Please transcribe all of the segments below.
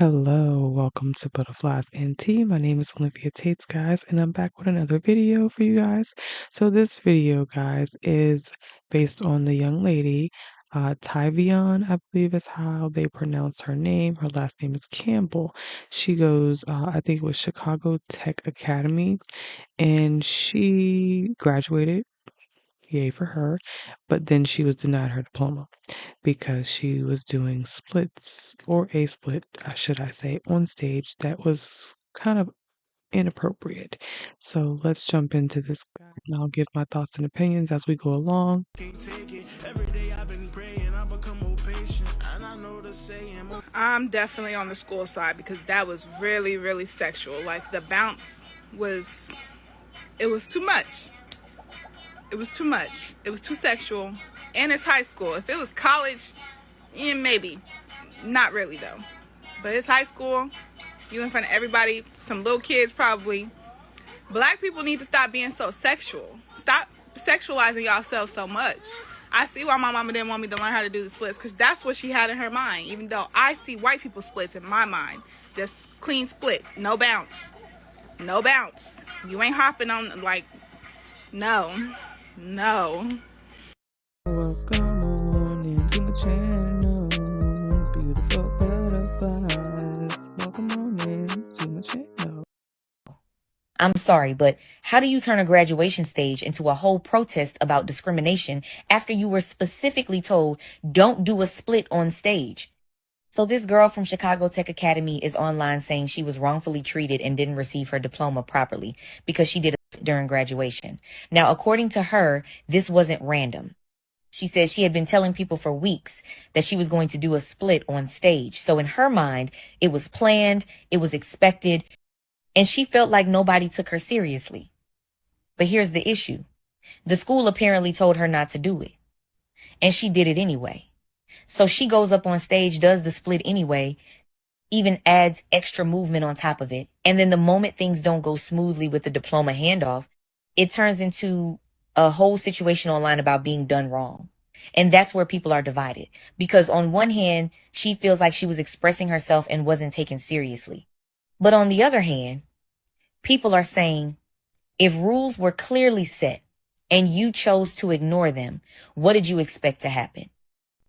Hello, welcome to Butterflies and Tea. My name is Olympia Tates, guys, and I'm back with another video for you guys. So this video, guys, is based on the young lady, Tyvion, I believe is how they pronounce her name. Her last name is Campbell. She goes, I think it was Chicago Tech Academy, and she graduated. Yay for her, but then she was denied her diploma because she was doing splits, or a split, should I say, on stage that was kind of inappropriate. So let's jump into this, guy, and I'll give my thoughts and opinions as we go along. I'm definitely on the school side because that was really, really sexual. Like the bounce was, it was too much. It was too much. It was too sexual. And it's high school. If it was college, maybe. Not really though. But it's high school. You in front of everybody. Some little kids probably. Black people need to stop being so sexual. Stop sexualizing yourself so much. I see why my mama didn't want me to learn how to do the splits, because that's what she had in her mind. Even though I see white people splits in my mind. Just clean split. No bounce. No bounce. You ain't hopping on, like, no. No. Welcome on into the channel, beautiful butterflies. Welcome on into my channel. I'm sorry, but how do you turn a graduation stage into a whole protest about discrimination after you were specifically told don't do a split on stage? So this girl from Chicago Tech Academy is online saying she was wrongfully treated and didn't receive her diploma properly because she did it during graduation. Now, according to her, this wasn't random. She says she had been telling people for weeks that she was going to do a split on stage. So in her mind, it was planned, it was expected, and she felt like nobody took her seriously. But here's the issue. The school apparently told her not to do it, and she did it anyway. So she goes up on stage, does the split anyway, even adds extra movement on top of it. And then the moment things don't go smoothly with the diploma handoff, it turns into a whole situation online about being done wrong. And that's where people are divided. Because on one hand, she feels like she was expressing herself and wasn't taken seriously. But on the other hand, people are saying, if rules were clearly set and you chose to ignore them, what did you expect to happen?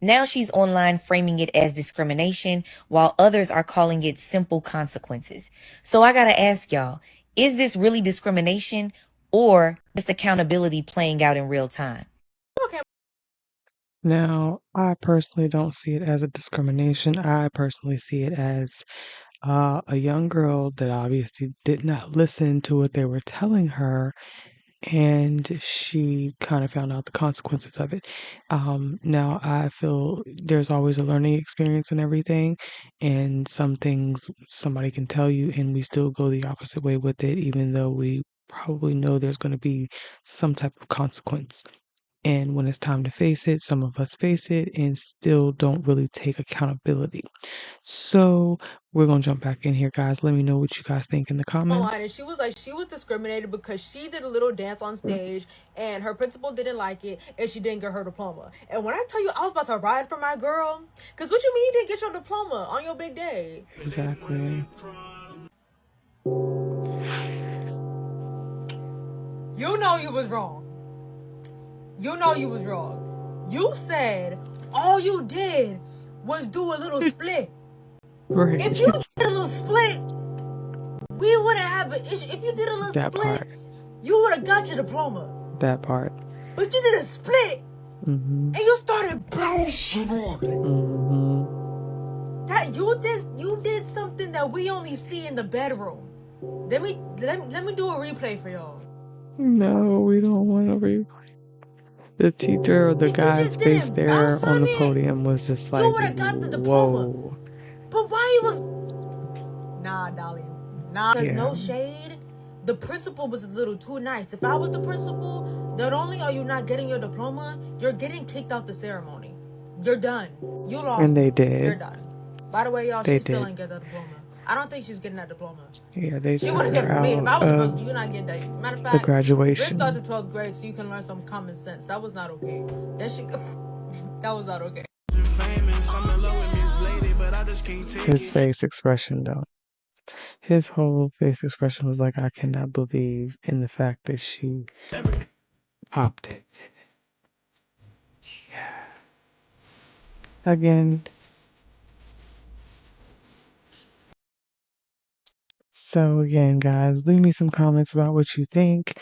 Now she's online framing it as discrimination, while others are calling it simple consequences. So I gotta ask y'all, is this really discrimination or just accountability playing out in real time? Okay. Now, I personally don't see it as a discrimination. I personally see it as a young girl that obviously did not listen to what they were telling her, and she kind of found out the consequences of it. Now, I feel there's always a learning experience and everything, and some things somebody can tell you, and we still go the opposite way with it, even though we probably know there's going to be some type of consequence. And when it's time to face it, some of us face it and still don't really take accountability. So we're going to jump back in here, guys. Let me know what you guys think in the comments. And she was like, she was discriminated because she did a little dance on stage and her principal didn't like it and she didn't get her diploma. And when I tell you I was about to ride for my girl, because what you mean you didn't get your diploma on your big day? Exactly. You know you was wrong. You know you was wrong. You said all you did was do a little split. Right. If you did a little split, we wouldn't have an issue. If you did a little That split, part. you would have got your diploma. That part. But you did a split, and you started bouncing on it. That you did something that we only see in the bedroom. Let me do a replay for y'all. No, we don't want to replay. The teacher or the guy's face there on the podium was just like, you would have got the diploma. Whoa. But why he was... Nah, darling. Nah, there's no shade. The principal was a little too nice. If I was the principal, not only are you not getting your diploma, you're getting kicked out the ceremony. You're done. You lost. And they did. You're done. By the way, y'all, she still ain't get that diploma. I don't think she's getting that diploma. Yeah, they she would have given me. If I was the person, you're not getting that. Matter of fact, the graduation. Let's start the 12th grade so you can learn some common sense. That was not okay. That was not okay. Famous, I'm in love with Miss Lady, but I His face expression, though. His whole face expression was like, I cannot believe in the fact that she popped it. Yeah. Again. So again, guys, leave me some comments about what you think.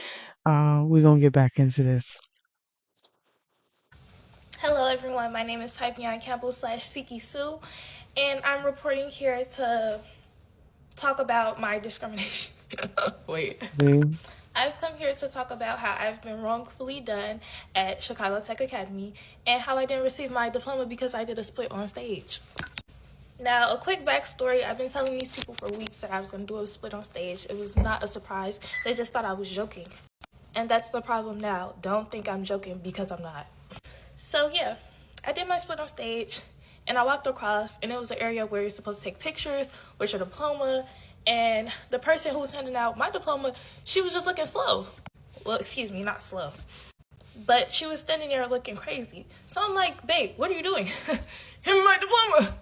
We're going to get back into this. Hello everyone, my name is Typion Campbell / Siki Sue, and I'm reporting here to talk about my discrimination. Wait. I've come here to talk about how I've been wrongfully done at Chicago Tech Academy and how I didn't receive my diploma because I did a split on stage. Now, a quick backstory, I've been telling these people for weeks that I was going to do a split on stage. It was not a surprise. They just thought I was joking. And that's the problem now. Don't think I'm joking because I'm not. So yeah, I did my split on stage and I walked across and it was an area where you're supposed to take pictures with your diploma, and the person who was handing out my diploma, she was just looking slow. Well, excuse me, not slow. But she was standing there looking crazy. So I'm like, babe, what are you doing? Give me my diploma.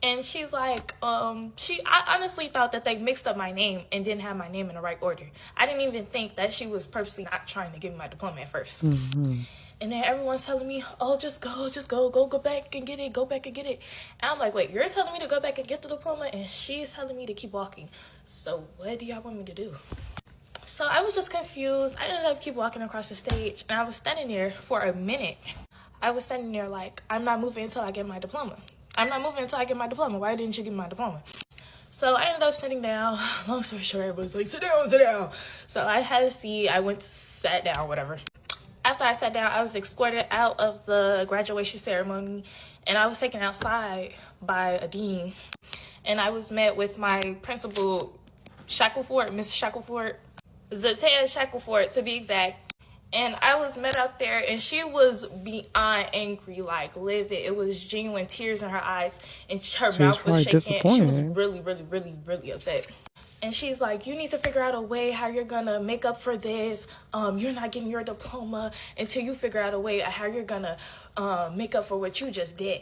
And she's like, I honestly thought that they mixed up my name and didn't have my name in the right order. I didn't even think that she was purposely not trying to give me my diploma at first. Mm-hmm. And then everyone's telling me, oh, just go back and get it, go back and get it. And I'm like, wait, you're telling me to go back and get the diploma, and she's telling me to keep walking. So what do y'all want me to do? So I was just confused. I ended up keep walking across the stage, and I was standing there for a minute. I was standing there like, I'm not moving until I get my diploma. I'm not moving until I get my diploma. Why didn't you give me my diploma? So I ended up sitting down. Long story short, everybody's like, sit down. So I had a seat. I went, sat down, whatever. After I sat down, I was escorted out of the graduation ceremony, and I was taken outside by a dean. And I was met with my principal, Shackleford, Miss Shackleford, Zatea Shackleford to be exact. And I was met out there, and she was beyond angry, like livid. It was genuine tears in her eyes, and her mouth was shaking. She was really upset. And she's like, you need to figure out a way how you're going to make up for this. You're not getting your diploma until you figure out a way how you're going to make up for what you just did.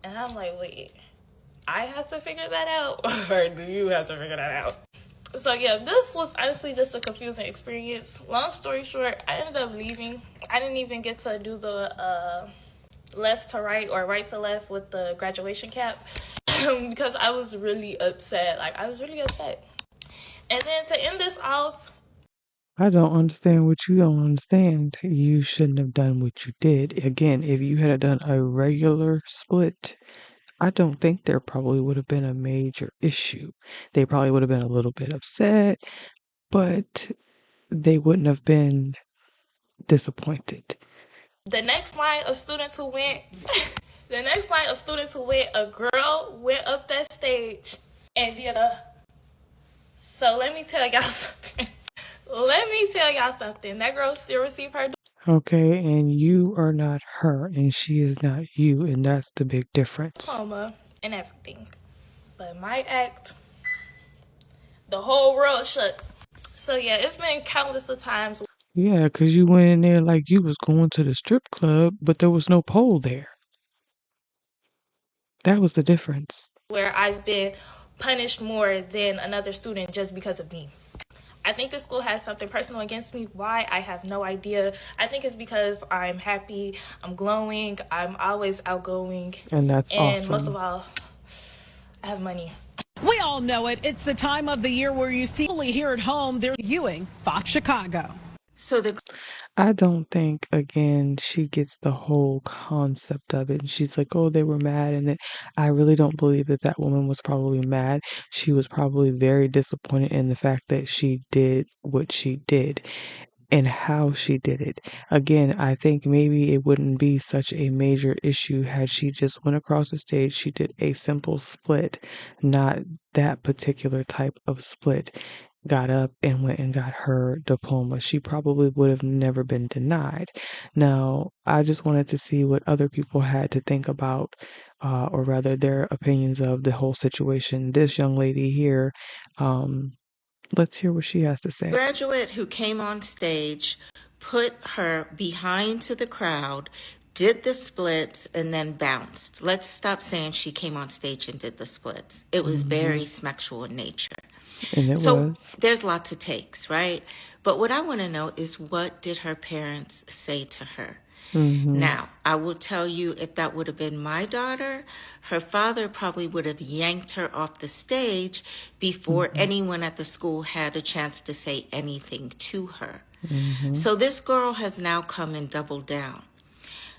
And I'm like, wait, I have to figure that out? Or do you have to figure that out? So yeah, this was honestly just a confusing experience. Long story short, I ended up leaving. I didn't even get to do the left to right or right to left with the graduation cap because I was really upset. And then to end this off, I don't understand what you don't understand. You shouldn't have done what you did. Again, if you had done a regular split, I don't think there probably would have been a major issue. They probably would have been a little bit upset, but they wouldn't have been disappointed. The next line of students who went, a girl went up that stage and did a. So let me tell y'all something. That girl still received her. Okay, and you are not her, and she is not you, and that's the big difference. Diploma and everything. But my act, the whole world shook. So yeah, it's been countless of times. Yeah, because you went in there like you was going to the strip club, but there was no pole there. That was the difference. Where I've been punished more than another student just because of me. I think the school has something personal against me. Why? I have no idea. I think it's because I'm happy, I'm glowing, I'm always outgoing. And that's awesome. And most of all, I have money. We all know it. It's the time of the year where you see here at home. They're viewing Fox Chicago. I don't think, again, she gets the whole concept of it. And she's like, oh, they were mad. And then I really don't believe that that woman was probably mad. She was probably very disappointed in the fact that she did what she did and how she did it. Again, I think maybe it wouldn't be such a major issue had she just went across the stage. She did a simple split, not that particular type of split. Got up and went and got her diploma. She probably would have never been denied. Now, I just wanted to see what other people had to think about, or rather their opinions of the whole situation. This young lady here, let's hear what she has to say. Graduate who came on stage, put her behind to the crowd, did the splits, and then bounced. Let's stop saying she came on stage and did the splits. It was very sexual in nature. And it So was. there's lots of takes, right? But what I want to know is, what did her parents say to her? Now, I will tell you, if that would have been my daughter, her father probably would have yanked her off the stage before anyone at the school had a chance to say anything to her. So this girl has now come and doubled down.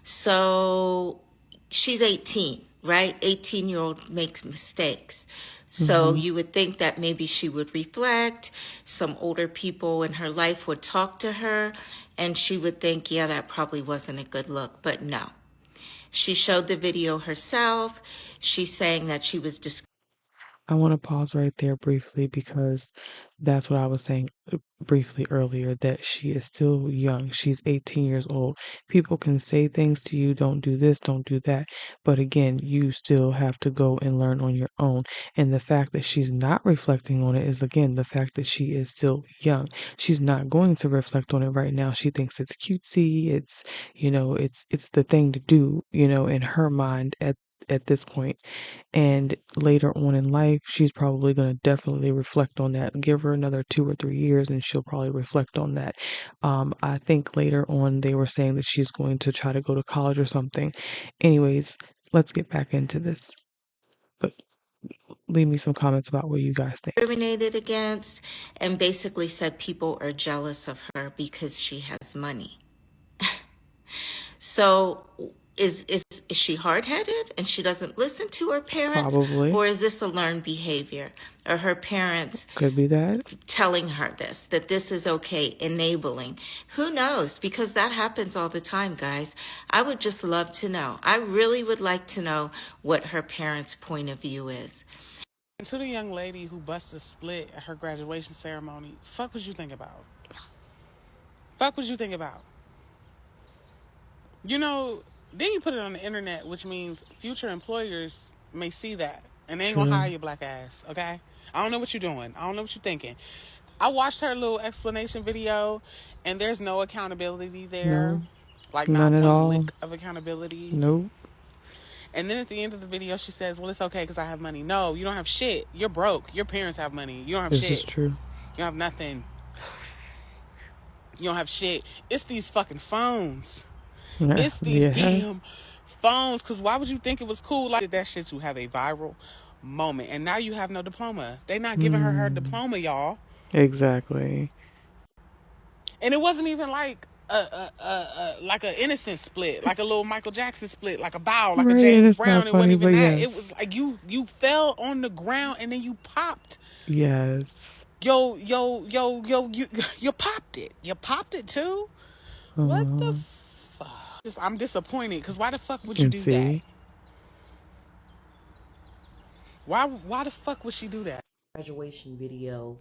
So she's 18, right? 18-year-old makes mistakes. So you would think that maybe she would reflect, some older people in her life would talk to her, and she would think, yeah, that probably wasn't a good look. But no. She showed the video herself. She's saying that she was I want to pause right there briefly because that's what I was saying briefly earlier, that she is still young. She's 18 years old. People can say things to you, don't do this, don't do that. But again, you still have to go and learn on your own. And the fact that she's not reflecting on it is, again, the fact that she is still young. She's not going to reflect on it right now. She thinks it's cutesy. It's, it's the thing to do, in her mind at this point. And later on in life, she's probably going to definitely reflect on that. Give her another 2 or 3 years and she'll probably reflect on that. I think later on they were saying that she's going to try to go to college or something. Anyways, let's get back into this. But leave me some comments about what you guys think. discriminated against, and basically said people are jealous of her because she has money. So is she hard-headed and she doesn't listen to her parents? Probably. Or is this a learned behavior? Or her parents could be that telling her that this is okay, enabling? Who knows? Because that happens all the time, guys. I would just love to know. I really would like to know what her parents' point of view is. To the young lady who busted a split at her graduation ceremony, fuck what you think about? Fuck what you think about? Then you put it on the internet, which means future employers may see that, and they ain't gonna hire your black ass, okay? I don't know what you're doing. I don't know what you're thinking. I watched her little explanation video, and there's no accountability there. No, like, none not at one all. lick of accountability. Nope. And then at the end of the video, she says, well, it's okay because I have money. No, you don't have shit. You're broke. Your parents have money. You don't have shit. This is true. You don't have nothing. You don't have shit. It's these fucking phones. It's these damn phones. Because why would you think it was cool like that shit to have a viral moment? And now you have no diploma. They not giving her diploma, y'all. Exactly. And it wasn't even like like an innocent split, like a little Michael Jackson split, like a bow, like a James Brown. It wasn't even that. Yes. It was like you fell on the ground and then you popped. Yes. You popped it. You popped it too. What the fuck? I'm disappointed because why the fuck would you do that? Why the fuck would she do that? Graduation video.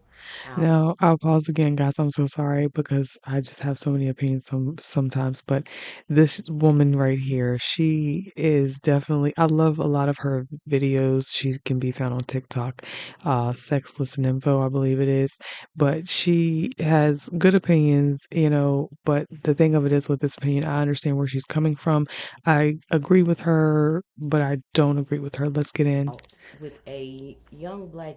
Now, I'll pause again, guys. I'm so sorry because I just have so many opinions sometimes. But this woman right here, she is definitely, I love a lot of her videos. She can be found on TikTok, Sexless and Info, I believe it is. But she has good opinions, but the thing of it is with this opinion, I understand where she's coming from. I agree with her, but I don't agree with her. Let's get in. With a young black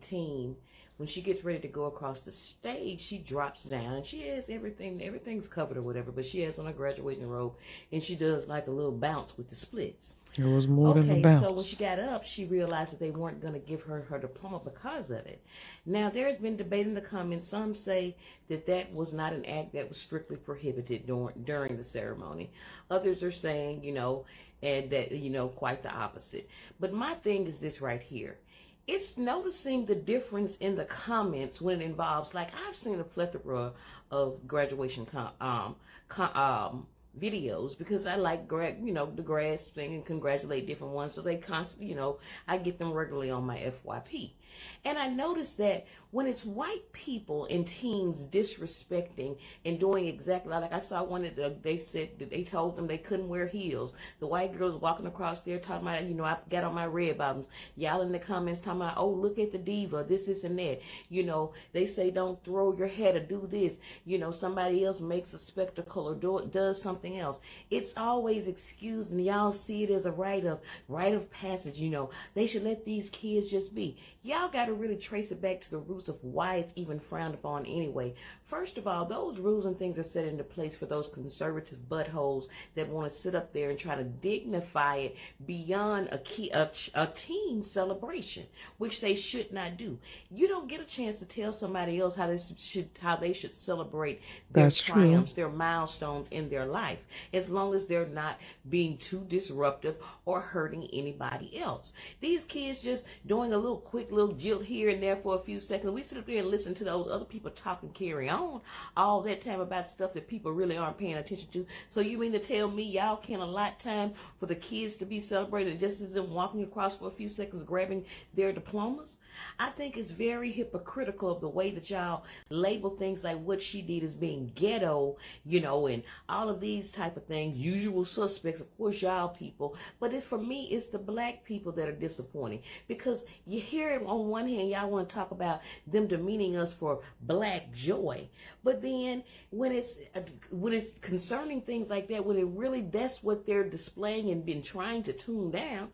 teen, when she gets ready to go across the stage, she drops down and she has everything's covered or whatever, but she has on her graduation robe and she does like a little bounce with the splits. It was more than a bounce. So when she got up, she realized that they weren't going to give her diploma because of it. Now, there's been debate in the comments. Some say that was not an act that was strictly prohibited during the ceremony. Others are saying, and that, quite the opposite. But my thing is this right here. It's noticing the difference in the comments when it involves, like, I've seen a plethora of graduation videos because I like, the grads thing and congratulate different ones. So they constantly, I get them regularly on my FYP. And I noticed that when it's white people and teens disrespecting and doing exactly like I saw one that they said that they told them they couldn't wear heels. The white girls walking across there talking about, I got on my red bottoms. Y'all in the comments talking about, oh, look at the diva, this and that. They say don't throw your head or do this. Somebody else makes a spectacle or does something something else. It's always excused, and y'all see it as a rite of passage. They should let these kids just be. Y'all got to really trace it back to the roots of why it's even frowned upon anyway. First of all, those rules and things are set into place for those conservative buttholes that want to sit up there and try to dignify it beyond a teen celebration, which they should not do. You don't get a chance to tell somebody else how they should celebrate their That's true. triumphs, their milestones in their life, as long as they're not being too disruptive or hurting anybody else. These kids just doing a little quick little jilt here and there for a few seconds. We sit up there and listen to those other people talk and carry on all that time about stuff that people really aren't paying attention to. So you mean to tell me y'all can't allot time for the kids to be celebrated just as them walking across for a few seconds grabbing their diplomas? I think it's very hypocritical of the way that y'all label things like what she did as being ghetto, and all of these type of things. Usual suspects, of course, y'all people. But for me, it's the black people that are disappointing, because you hear it on one hand, y'all want to talk about them demeaning us for black joy, but then when it's concerning things like that, when it really that's what they're displaying and been trying to tune down,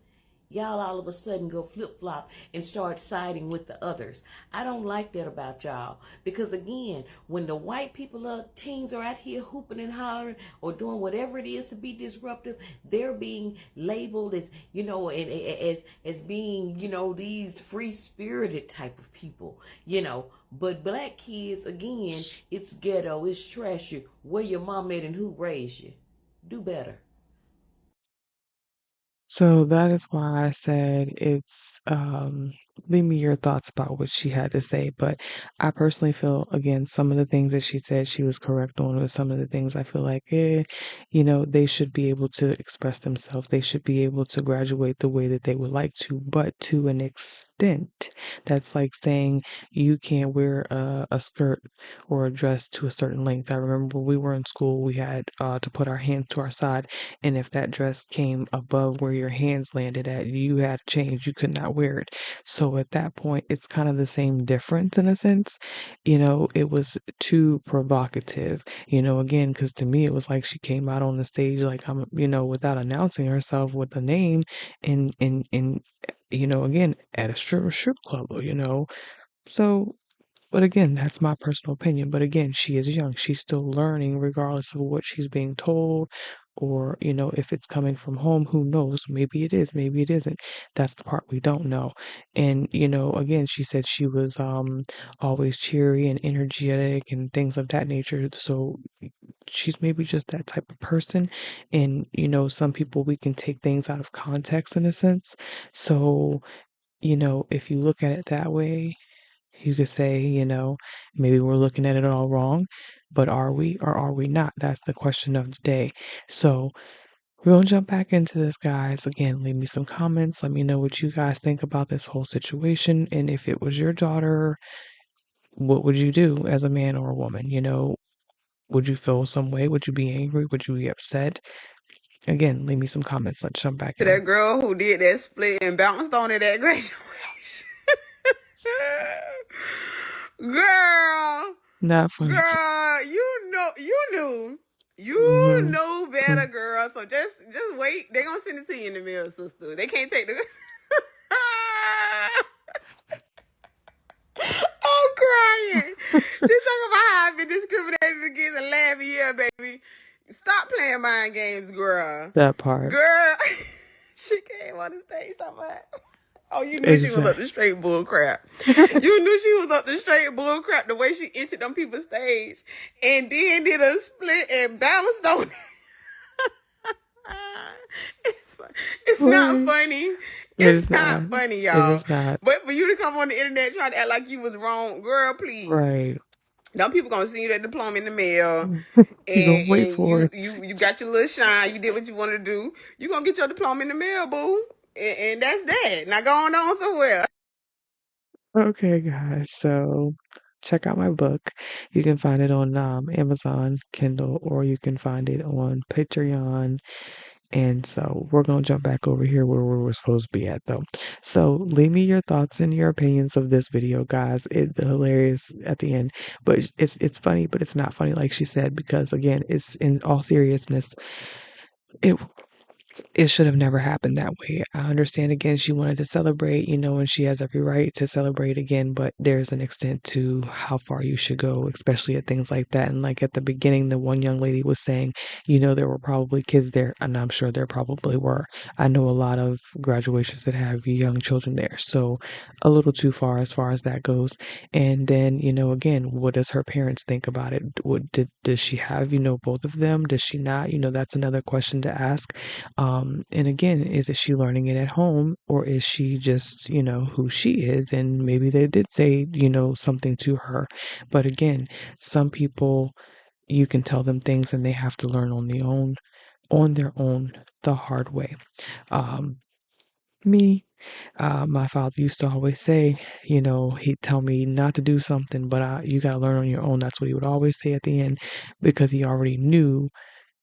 y'all all of a sudden go flip-flop and start siding with the others. I don't like that about y'all, because again, when the white people teens are out here hooping and hollering or doing whatever it is to be disruptive, they're being labeled as, as being, these free-spirited type of people, But black kids, again, it's ghetto, it's trashy. Where your mom at and who raised you? Do better. So that is why I said leave me your thoughts about what she had to say. But I personally feel, again, some of the things that she said she was correct on, with some of the things I feel like, they should be able to express themselves. They should be able to graduate the way that they would like to, but to an extent. That's like saying you can't wear a skirt or a dress to a certain length. I remember when we were in school, we had to put our hands to our side, and if that dress came above where your hands landed at, you had to change. You could not wear it. So at that point, it's kind of the same difference in a sense. It was too provocative, again, because to me, it was like she came out on the stage like without announcing herself with a name, and again, at a strip club, So, but again, that's my personal opinion. But again, she is young. She's still learning, regardless of what she's being told, or, if it's coming from home, who knows? Maybe it is, maybe it isn't. That's the part we don't know. And, again, she said she was always cheery and energetic and things of that nature. So she's maybe just that type of person. And, some people, we can take things out of context in a sense. So, if you look at it that way, you could say, maybe we're looking at it all wrong, but are we or are we not? That's the question of the day. So we're going to jump back into this, guys. Again, leave me some comments. Let me know what you guys think about this whole situation. And if it was your daughter, what would you do as a man or a woman? Would you feel some way? Would you be angry? Would you be upset? Again, leave me some comments. Let's jump back in. That girl who did that split and bounced on it at graduation. Girl, Not funny. girl, you Mhm. knew better, girl. So just wait. They gonna send it to you in the mail, sister. They can't take the. I'm crying. She talking about how I've been discriminated against and laughing. Yeah, baby. Stop playing mind games, girl. That part. Girl, she came on the stage talking about. Oh, you knew she was up the straight bull crap. You knew she was up the straight bull crap the way she entered on people's stage and then did a split and bounced on it. It's not funny. It's not funny, y'all. It is not. But for you to come on the internet trying to act like you was wrong, girl, please. Right. Them people gonna send you that diploma in the mail, You gonna wait for it. You got your little shine. You did what you wanted to do. You gonna get your diploma in the mail, boo, and that's that. Now going on somewhere. Okay, guys. So check out my book. You can find it on Amazon, Kindle, or you can find it on Patreon. And so we're going to jump back over here where we were supposed to be at, though. So leave me your thoughts and your opinions of this video, guys. It's hilarious at the end, but it's funny, but it's not funny like she said, because again, it's in all seriousness, it it should have never happened that way. I understand, again, she wanted to celebrate, and she has every right to celebrate again, but there's an extent to how far you should go, especially at things like that. And like at the beginning, the one young lady was saying, there were probably kids there, and I'm sure there probably were. I know a lot of graduations that have young children there, so a little too far as that goes. And then, again, what does her parents think about it? Does she have, both of them? Does she not? That's another question to ask. And again, is it she learning it at home, or is she just, who she is? And maybe they did say, something to her. But again, some people, you can tell them things and they have to learn on their own, the hard way. Me, my father used to always say, he'd tell me not to do something, but you got to learn on your own. That's what he would always say at the end, because he already knew,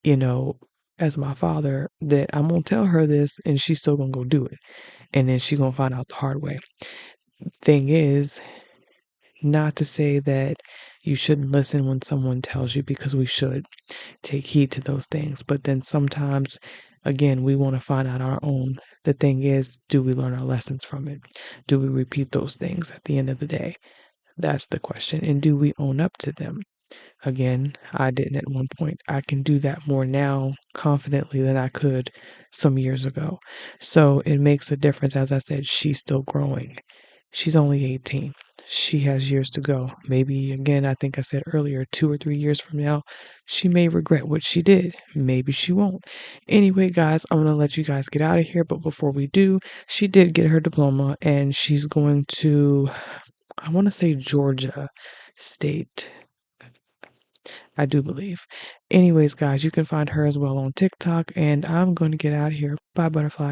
you know, as my father, that I'm gonna tell her this and she's still gonna go do it. And then she's gonna find out the hard way. Thing is, not to say that you shouldn't listen when someone tells you, because we should take heed to those things. But then sometimes, again, we want to find out our own. The thing is, do we learn our lessons from it? Do we repeat those things at the end of the day? That's the question. And do we own up to them? Again, I didn't at one point. I can do that more now confidently than I could some years ago. So it makes a difference. As I said, she's still growing. She's only 18. She has years to go. Maybe, again, I think I said earlier, 2 or 3 years from now, she may regret what she did. Maybe she won't. Anyway, guys, I'm going to let you guys get out of here. But before we do, she did get her diploma, and she's going to, I want to say, Georgia State, I do believe. Anyways, guys, you can find her as well on TikTok, and I'm going to get out of here. Bye, butterfly.